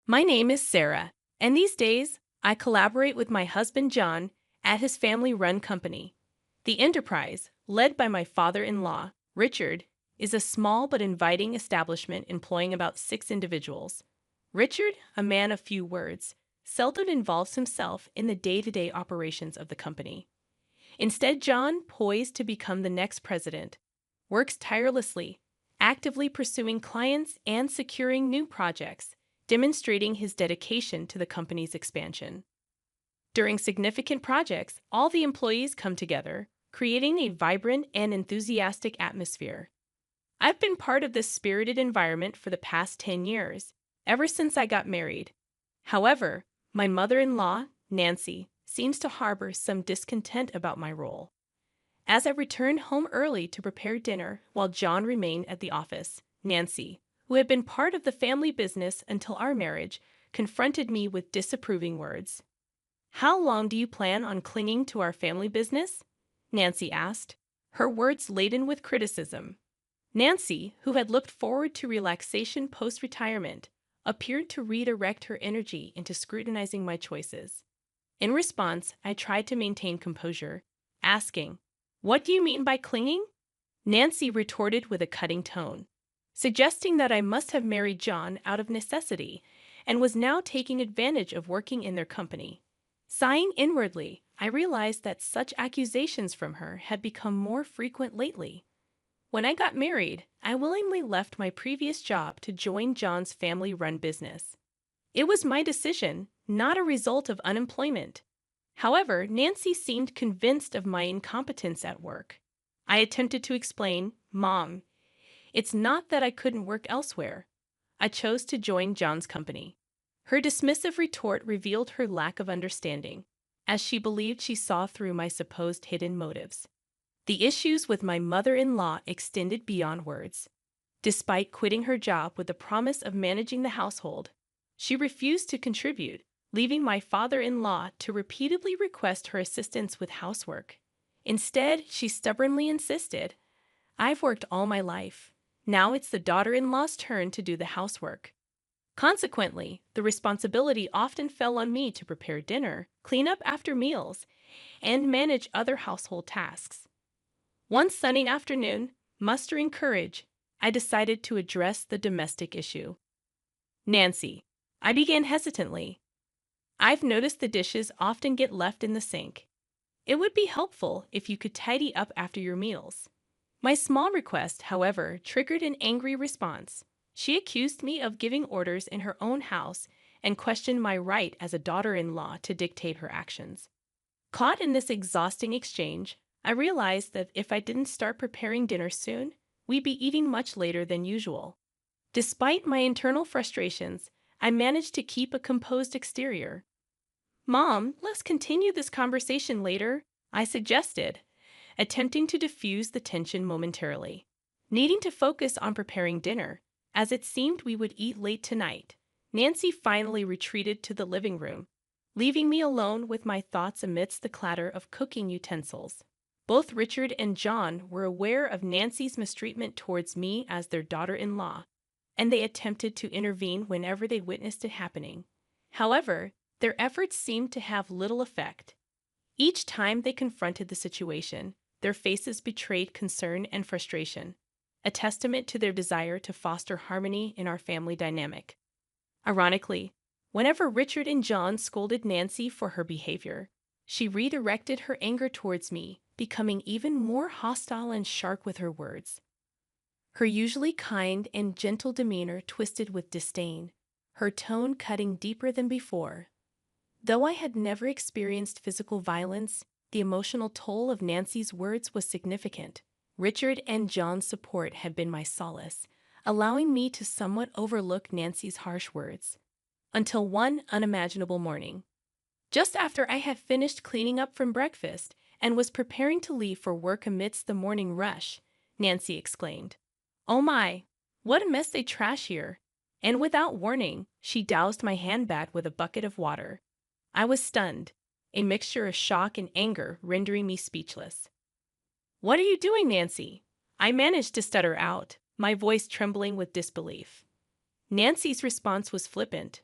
My name is Sarah, and these days I collaborate with my husband John at his family run company. The enterprise, led by my father in law, Richard, is a small but inviting establishment employing about 6 individuals. Richard, a man of few words, seldom involves himself in the day to day operations of the company. Instead, John, poised to become the next president, works tirelessly, actively pursuing clients and securing new projects, demonstrating his dedication to the company's expansion. During significant projects, all the employees come together, creating a vibrant and enthusiastic atmosphere. I've been part of this spirited environment for the past 10 years, ever since I got married. However, my mother in law, Nancy, seems to harbor some discontent about my role. As I returned home early to prepare dinner while John remained at the office, Nancy, who had been part of the family business until our marriage, confronted me with disapproving words. "How long do you plan on clinging to our family business?" Nancy asked, her words laden with criticism. Nancy, who had looked forward to relaxation post-retirement, appeared to redirect her energy into scrutinizing my choices. In response, I tried to maintain composure, asking, "What do you mean by clinging?" Nancy retorted with a cutting tone, suggesting that I must have married John out of necessity and was now taking advantage of working in their company. Sighing inwardly, I realized that such accusations from her had become more frequent lately. When I got married, I willingly left my previous job to join John's family-run business. It was my decision, not a result of unemployment. However, Nancy seemed convinced of my incompetence at work. I attempted to explain, "Mom, it's not that I couldn't work elsewhere. I chose to join John's company." Her dismissive retort revealed her lack of understanding, as she believed she saw through my supposed hidden motives. The issues with my mother-in-law extended beyond words. Despite quitting her job with the promise of managing the household, she refused to contribute, leaving my father-in-law to repeatedly request her assistance with housework. Instead, she stubbornly insisted, "I've worked all my life. Now it's the daughter-in-law's turn to do the housework." Consequently, the responsibility often fell on me to prepare dinner, clean up after meals, and manage other household tasks. One sunny afternoon, mustering courage, I decided to address the domestic issue. "Nancy," I began hesitantly, "I've noticed the dishes often get left in the sink. It would be helpful if you could tidy up after your meals." My small request, however, triggered an angry response. She accused me of giving orders in her own house and questioned my right as a daughter-in-law to dictate her actions. Caught in this exhausting exchange, I realized that if I didn't start preparing dinner soon, we'd be eating much later than usual. Despite my internal frustrations, I managed to keep a composed exterior. "Mom, let's continue this conversation later," I suggested, attempting to diffuse the tension momentarily. Needing to focus on preparing dinner, as it seemed we would eat late tonight, Nancy finally retreated to the living room, leaving me alone with my thoughts amidst the clatter of cooking utensils. Both Richard and John were aware of Nancy's mistreatment towards me as their daughter-in-law, and they attempted to intervene whenever they witnessed it happening. However, their efforts seemed to have little effect. Each time they confronted the situation, their faces betrayed concern and frustration, a testament to their desire to foster harmony in our family dynamic. Ironically, whenever Richard and John scolded Nancy for her behavior, she redirected her anger towards me, becoming even more hostile and sharp with her words. Her usually kind and gentle demeanor twisted with disdain, her tone cutting deeper than before. Though I had never experienced physical violence, the emotional toll of Nancy's words was significant. Richard and John's support had been my solace, allowing me to somewhat overlook Nancy's harsh words. Until one unimaginable morning. Just after I had finished cleaning up from breakfast and was preparing to leave for work amidst the morning rush, Nancy exclaimed, "Oh my, what a mess they trash here!" And without warning, she doused my handbag with a bucket of water. I was stunned, a mixture of shock and anger rendering me speechless. "What are you doing, Nancy?" I managed to stutter out, my voice trembling with disbelief. Nancy's response was flippant.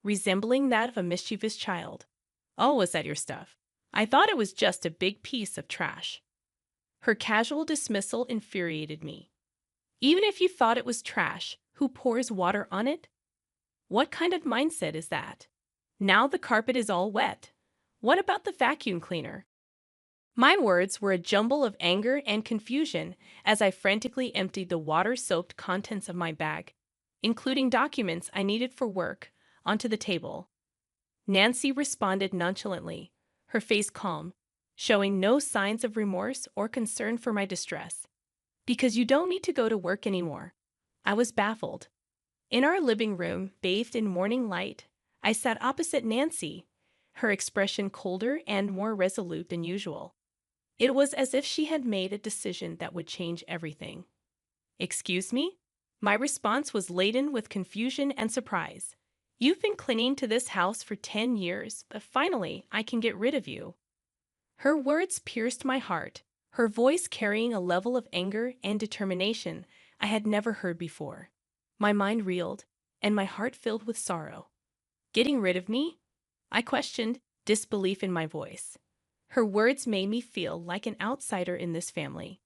resembling that of a mischievous child. "Oh, was that your stuff? I thought it was just a big piece of trash." Her casual dismissal infuriated me. Even if you thought it was trash, who pours water on it? What kind of mindset is that? Now the carpet is all wet. What about the vacuum cleaner? My words were a jumble of anger and confusion as I frantically emptied the water-soaked contents of my bag, including documents I needed for work, onto the table. Nancy responded nonchalantly, her face calm, showing no signs of remorse or concern for my distress. "Because you don't need to go to work anymore." I was baffled. In our living room, bathed in morning light, I sat opposite Nancy, her expression colder and more resolute than usual. It was as if she had made a decision that would change everything. "Excuse me?" My response was laden with confusion and surprise. "You've been clinging to this house for 10 years, but finally I can get rid of you." Her words pierced my heart, her voice carrying a level of anger and determination I had never heard before. My mind reeled, and my heart filled with sorrow. "Getting rid of me?" I questioned, disbelief in my voice. Her words made me feel like an outsider in this family.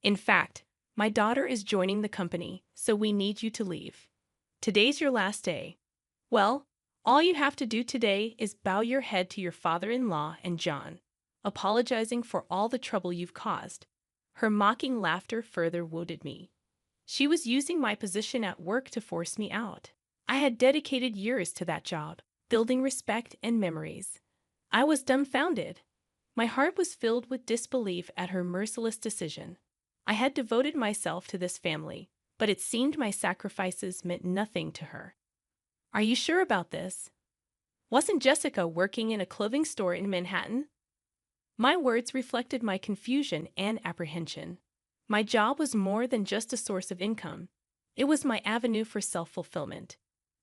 "In fact, my daughter is joining the company, so we need you to leave. Today's your last day. Well, all you have to do today is bow your head to your father-in-law and John, apologizing for all the trouble you've caused." Her mocking laughter further wounded me. She was using my position at work to force me out. I had dedicated years to that job, building respect and memories. I was dumbfounded. My heart was filled with disbelief at her merciless decision. I had devoted myself to this family, but it seemed my sacrifices meant nothing to her. "Are you sure about this? Wasn't Jessica working in a clothing store in Manhattan?" My words reflected my confusion and apprehension. My job was more than just a source of income. It was my avenue for self-fulfillment.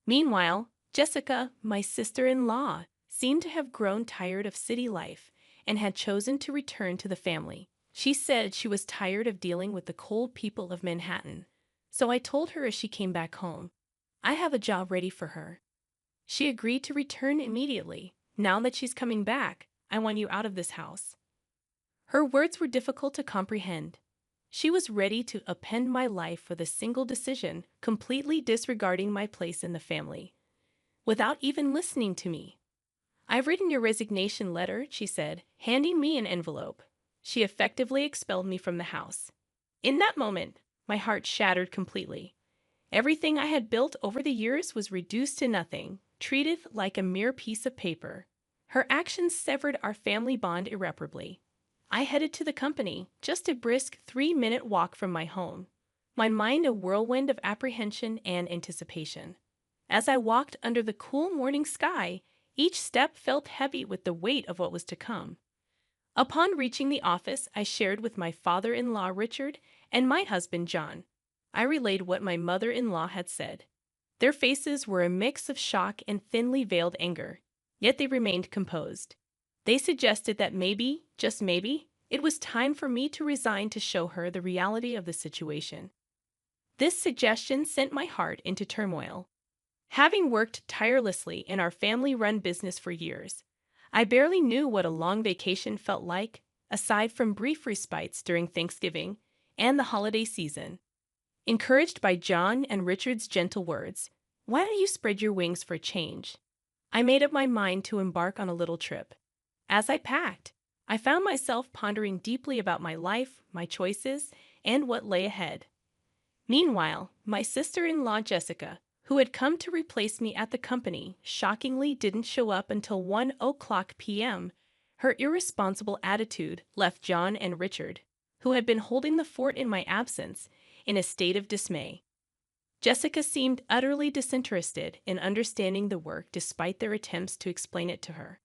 Meanwhile, Jessica, my sister-in-law, seemed to have grown tired of city life and had chosen to return to the family. She said she was tired of dealing with the cold people of Manhattan, so I told her as she came back home, I have a job ready for her. She agreed to return immediately. "Now that she's coming back, I want you out of this house." Her words were difficult to comprehend. She was ready to upend my life with a single decision, completely disregarding my place in the family, without even listening to me. "I've written your resignation letter," she said, handing me an envelope. She effectively expelled me from the house. In that moment, my heart shattered completely. Everything I had built over the years was reduced to nothing, treated like a mere piece of paper. Her actions severed our family bond irreparably. I headed to the company, just a brisk 3-minute walk from my home, my mind a whirlwind of apprehension and anticipation. As I walked under the cool morning sky, each step felt heavy with the weight of what was to come. Upon reaching the office, I shared with my father-in-law Richard and my husband John. I relayed what my mother-in-law had said. Their faces were a mix of shock and thinly veiled anger, yet they remained composed. They suggested that maybe, just maybe, it was time for me to resign to show her the reality of the situation. This suggestion sent my heart into turmoil. Having worked tirelessly in our family-run business for years, I barely knew what a long vacation felt like, aside from brief respites during Thanksgiving and the holiday season. Encouraged by John and Richard's gentle words, "Why don't you spread your wings for a change?" I made up my mind to embark on a little trip. As I packed, I found myself pondering deeply about my life, my choices, and what lay ahead. Meanwhile, my sister-in-law Jessica, who had come to replace me at the company, shockingly didn't show up until 1:00 p.m. Her irresponsible attitude left John and Richard, who had been holding the fort in my absence, in a state of dismay. Jessica seemed utterly disinterested in understanding the work despite their attempts to explain it to her.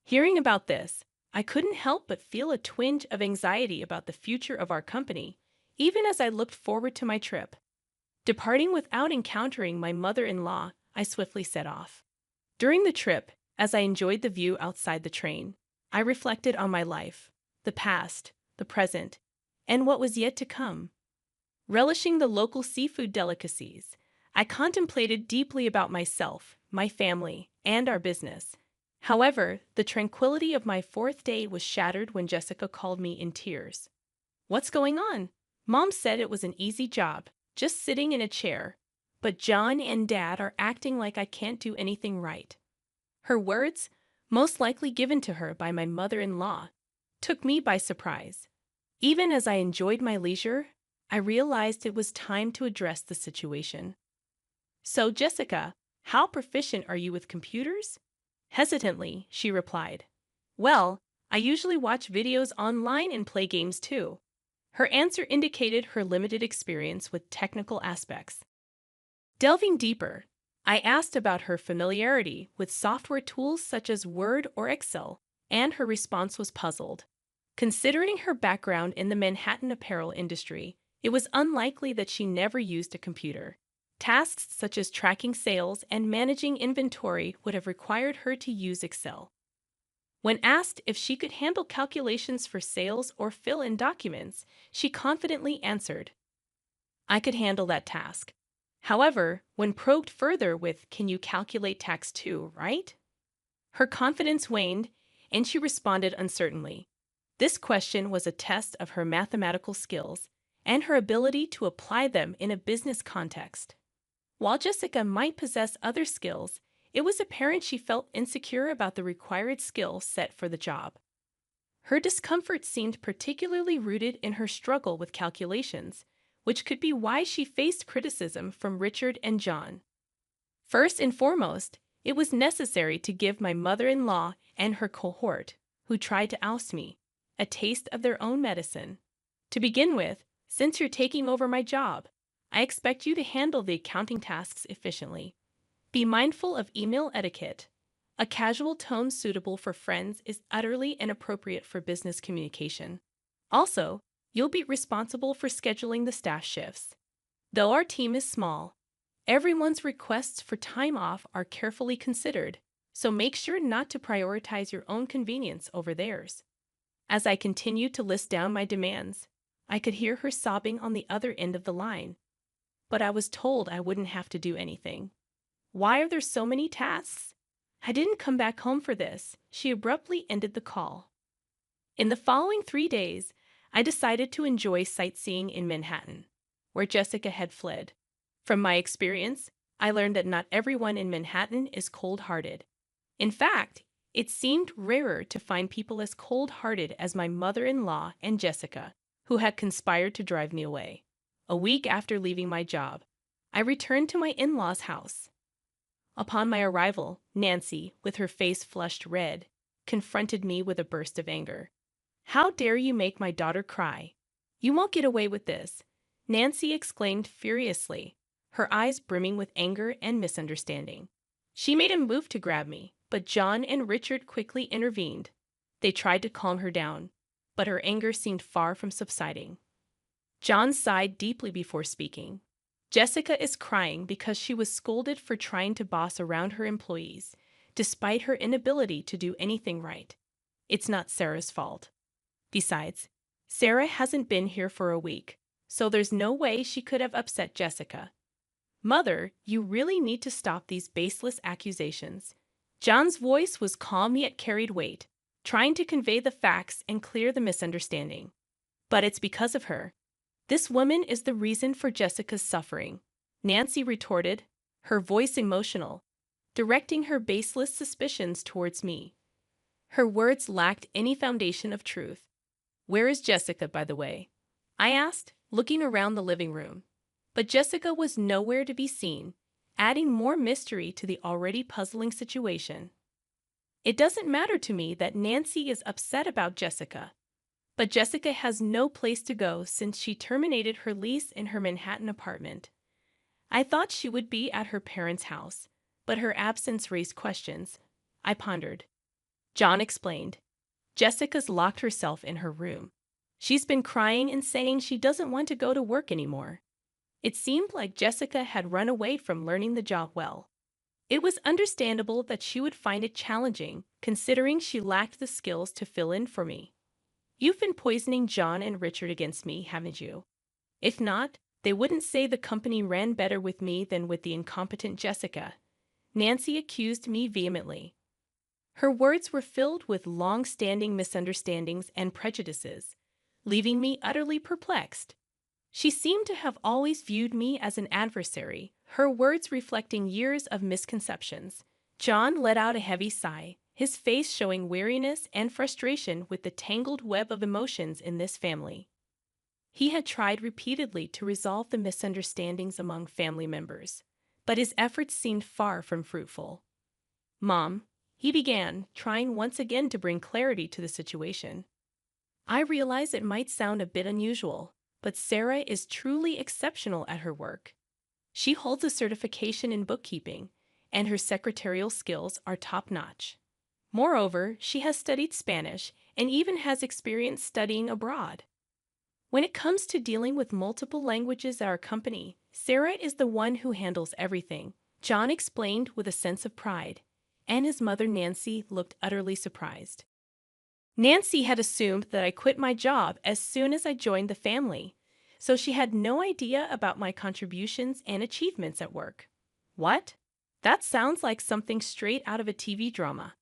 Hearing about this, I couldn't help but feel a twinge of anxiety about the future of our company, even as I looked forward to my trip. Departing without encountering my mother-in-law, I swiftly set off. During the trip, as I enjoyed the view outside the train, I reflected on my life, the past, the present, and what was yet to come. Relishing the local seafood delicacies, I contemplated deeply about myself, my family, and our business. However, the tranquility of my fourth day was shattered when Jessica called me in tears. "What's going on?" Mom said it was an easy job, just sitting in a chair. But John and Dad are acting like I can't do anything right. Her words, most likely given to her by my mother-in-law, took me by surprise. Even as I enjoyed my leisure, I realized it was time to address the situation. "So, Jessica, how proficient are you with computers?" Hesitantly, she replied, "Well, I usually watch videos online and play games too." Her answer indicated her limited experience with technical aspects. Delving deeper, I asked about her familiarity with software tools such as Word or Excel, and her response was puzzled. Considering her background in the Manhattan apparel industry, it was unlikely that she never used a computer. Tasks such as tracking sales and managing inventory would have required her to use Excel. When asked if she could handle calculations for sales or fill in documents, she confidently answered, "I could handle that task." However, when probed further with, "Can you calculate tax too, right?" her confidence waned, and she responded uncertainly. This question was a test of her mathematical skills and her ability to apply them in a business context. While Jessica might possess other skills, it was apparent she felt insecure about the required skill set for the job. Her discomfort seemed particularly rooted in her struggle with calculations, which could be why she faced criticism from Richard and John. First and foremost, it was necessary to give my mother-in-law and her cohort, who tried to oust me, a taste of their own medicine. To begin with, since you're taking over my job, I expect you to handle the accounting tasks efficiently. Be mindful of email etiquette. A casual tone suitable for friends is utterly inappropriate for business communication. Also, you'll be responsible for scheduling the staff shifts. Though our team is small, everyone's requests for time off are carefully considered, so make sure not to prioritize your own convenience over theirs. As I continued to list down my demands, I could hear her sobbing on the other end of the line. But I was told I wouldn't have to do anything. Why are there so many tasks? I didn't come back home for this. She abruptly ended the call. In the following 3 days, I decided to enjoy sightseeing in Manhattan, where Jessica had fled. From my experience, I learned that not everyone in Manhattan is cold-hearted. In fact, it seemed rarer to find people as cold-hearted as my mother-in-law and Jessica, who had conspired to drive me away. A week after leaving my job, I returned to my in-laws' house. Upon my arrival, Nancy, with her face flushed red, confronted me with a burst of anger. "How dare you make my daughter cry? You won't get away with this," Nancy exclaimed furiously, her eyes brimming with anger and misunderstanding. She made a move to grab me, but John and Richard quickly intervened. They tried to calm her down, but her anger seemed far from subsiding. John sighed deeply before speaking. "Jessica is crying because she was scolded for trying to boss around her employees, despite her inability to do anything right. It's not Sarah's fault. Besides, Sarah hasn't been here for a week, so there's no way she could have upset Jessica. Mother, you really need to stop these baseless accusations." John's voice was calm yet carried weight, trying to convey the facts and clear the misunderstanding. "But it's because of her. This woman is the reason for Jessica's suffering," Nancy retorted, her voice emotional, directing her baseless suspicions towards me. Her words lacked any foundation of truth. "Where is Jessica, by the way?" I asked, looking around the living room. But Jessica was nowhere to be seen, adding more mystery to the already puzzling situation. It doesn't matter to me that Nancy is upset about Jessica, but Jessica has no place to go since she terminated her lease in her Manhattan apartment. I thought she would be at her parents' house, but her absence raised questions. I pondered. John explained. "Jessica's locked herself in her room. She's been crying and saying she doesn't want to go to work anymore." It seemed like Jessica had run away from learning the job well. It was understandable that she would find it challenging, considering she lacked the skills to fill in for me. "You've been poisoning John and Richard against me, haven't you? If not, they wouldn't say the company ran better with me than with the incompetent Jessica." Nancy accused me vehemently. Her words were filled with long-standing misunderstandings and prejudices, leaving me utterly perplexed. She seemed to have always viewed me as an adversary, her words reflecting years of misconceptions. John let out a heavy sigh, his face showing weariness and frustration with the tangled web of emotions in this family. He had tried repeatedly to resolve the misunderstandings among family members, but his efforts seemed far from fruitful. Mom, he began, trying once again to bring clarity to the situation. I realize it might sound a bit unusual, but Sarah is truly exceptional at her work. She holds a certification in bookkeeping, and her secretarial skills are top-notch. Moreover, she has studied Spanish and even has experience studying abroad. When it comes to dealing with multiple languages at our company, Sarah is the one who handles everything, John explained with a sense of pride, and his mother Nancy looked utterly surprised. Nancy had assumed that I quit my job as soon as I joined the family, so she had no idea about my contributions and achievements at work. What? That sounds like something straight out of a TV drama.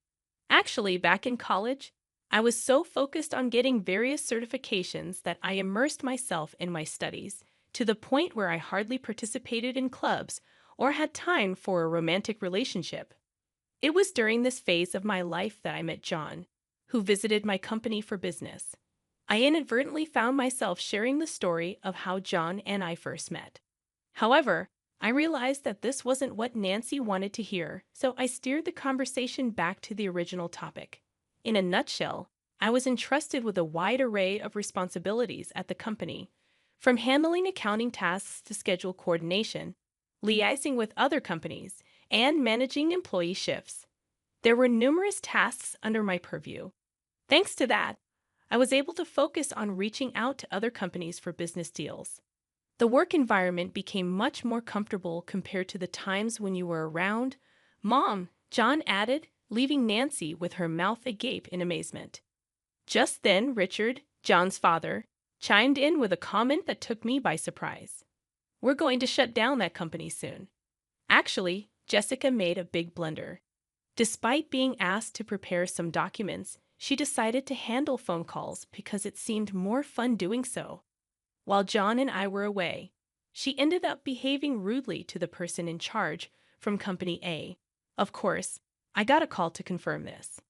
Actually, back in college, I was so focused on getting various certifications that I immersed myself in my studies to the point where I hardly participated in clubs or had time for a romantic relationship. It was during this phase of my life that I met John, who visited my company for business. I inadvertently found myself sharing the story of how John and I first met. However, I realized that this wasn't what Nancy wanted to hear, so I steered the conversation back to the original topic. In a nutshell, I was entrusted with a wide array of responsibilities at the company, from handling accounting tasks to schedule coordination, liaising with other companies, and managing employee shifts. There were numerous tasks under my purview. Thanks to that, I was able to focus on reaching out to other companies for business deals. The work environment became much more comfortable compared to the times when you were around. Mom, John added, leaving Nancy with her mouth agape in amazement. Just then, Richard, John's father, chimed in with a comment that took me by surprise. We're going to shut down that company soon. Actually, Jessica made a big blunder. Despite being asked to prepare some documents, she decided to handle phone calls because it seemed more fun doing so. While John and I were away, she ended up behaving rudely to the person in charge from Company A. Of course, I got a call to confirm this.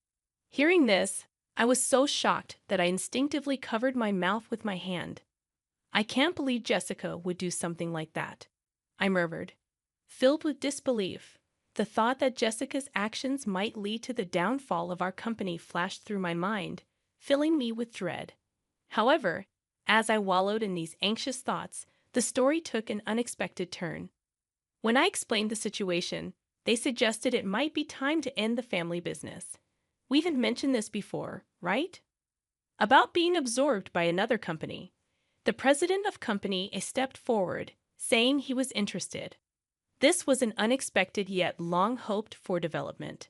Hearing this, I was so shocked that I instinctively covered my mouth with my hand. I can't believe Jessica would do something like that, I murmured. Filled with disbelief, the thought that Jessica's actions might lead to the downfall of our company flashed through my mind, filling me with dread. However, as I wallowed in these anxious thoughts, the story took an unexpected turn. When I explained the situation, they suggested it might be time to end the family business. We haven't mentioned this before, right? About being absorbed by another company. The president of company A stepped forward, saying he was interested. This was an unexpected yet long-hoped-for development.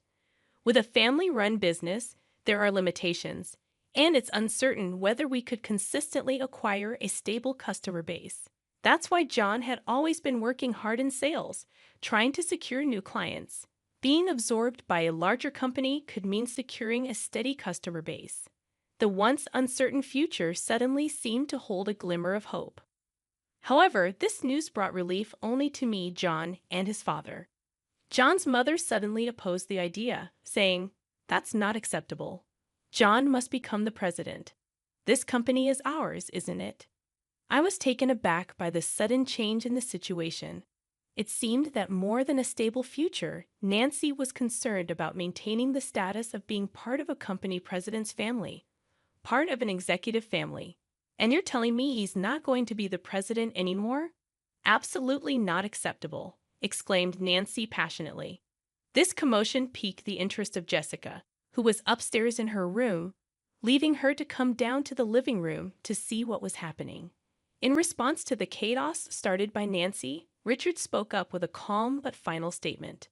With a family-run business, there are limitations, and it's uncertain whether we could consistently acquire a stable customer base. That's why John had always been working hard in sales, trying to secure new clients. Being absorbed by a larger company could mean securing a steady customer base. The once uncertain future suddenly seemed to hold a glimmer of hope. However, this news brought relief only to me, John, and his father. John's mother suddenly opposed the idea, saying, "That's not acceptable. John must become the president. This company is ours, isn't it?" I was taken aback by this sudden change in the situation. It seemed that more than a stable future, Nancy was concerned about maintaining the status of being part of a company president's family, part of an executive family. And you're telling me he's not going to be the president anymore? Absolutely not acceptable, exclaimed Nancy passionately. This commotion piqued the interest of Jessica, who was upstairs in her room, leaving her to come down to the living room to see what was happening. In response to the chaos started by Nancy, Richard spoke up with a calm but final statement.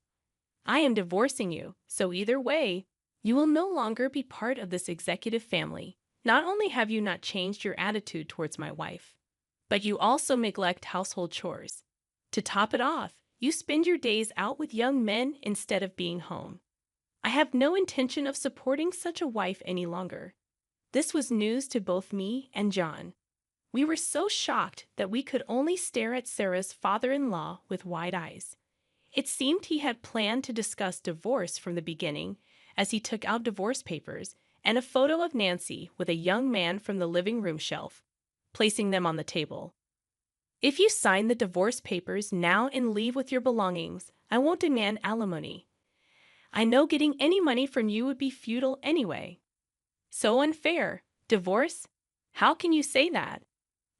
"I am divorcing you, so either way, you will no longer be part of this executive family. Not only have you not changed your attitude towards my wife, but you also neglect household chores. To top it off, You spend your days out with young men instead of being home. I have no intention of supporting such a wife any longer. This was news to both me and John. We were so shocked that we could only stare at Sarah's father-in-law with wide eyes. It seemed he had planned to discuss divorce from the beginning, as he took out divorce papers and a photo of Nancy with a young man from the living room shelf, placing them on the table. If you sign the divorce papers now and leave with your belongings, I won't demand alimony. I know getting any money from you would be futile anyway. So unfair. Divorce? How can you say that?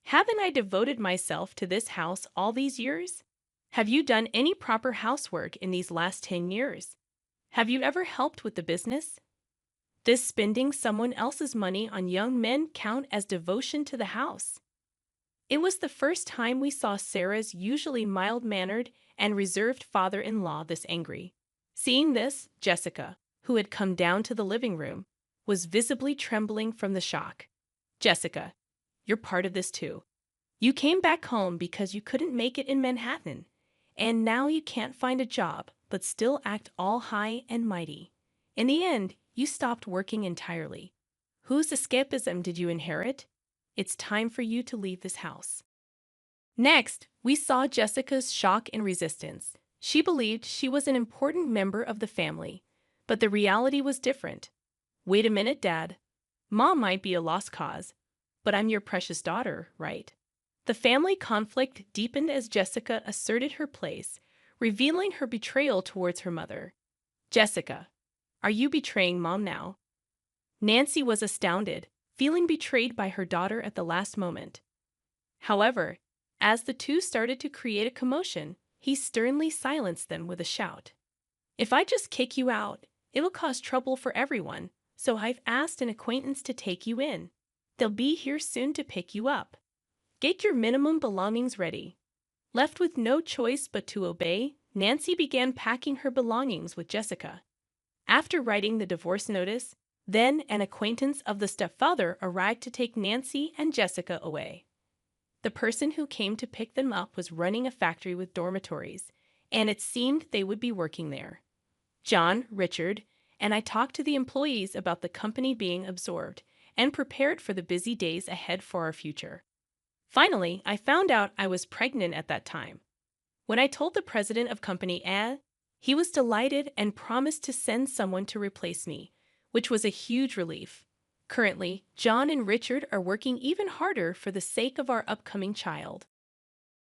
Haven't I devoted myself to this house all these years? Have you done any proper housework in these last 10 years? Have you ever helped with the business? Does spending someone else's money on young men count as devotion to the house? It was the first time we saw Sarah's usually mild-mannered and reserved father-in-law this angry. Seeing this, Jessica, who had come down to the living room, was visibly trembling from the shock. Jessica, you're part of this too. You came back home because you couldn't make it in Manhattan, and now you can't find a job but still act all high and mighty. In the end, you stopped working entirely. Whose escapism did you inherit? It's time for you to leave this house. Next, we saw Jessica's shock and resistance. She believed she was an important member of the family, but the reality was different. Wait a minute, Dad. Mom might be a lost cause, but I'm your precious daughter, right? The family conflict deepened as Jessica asserted her place, revealing her betrayal towards her mother. Jessica, are you betraying Mom now? Nancy was astounded, feeling betrayed by her daughter at the last moment. However, as the two started to create a commotion, he sternly silenced them with a shout. If I just kick you out, it'll cause trouble for everyone, so I've asked an acquaintance to take you in. They'll be here soon to pick you up. Get your minimum belongings ready. Left with no choice but to obey, Nancy began packing her belongings with Jessica. After writing the divorce notice, then an acquaintance of the stepfather arrived to take Nancy and Jessica away. The person who came to pick them up was running a factory with dormitories, and it seemed they would be working there. John, Richard, and I talked to the employees about the company being absorbed and prepared for the busy days ahead for our future. Finally, I found out I was pregnant at that time. When I told the president of Company A, he was delighted and promised to send someone to replace me, which was a huge relief. Currently, John and Richard are working even harder for the sake of our upcoming child.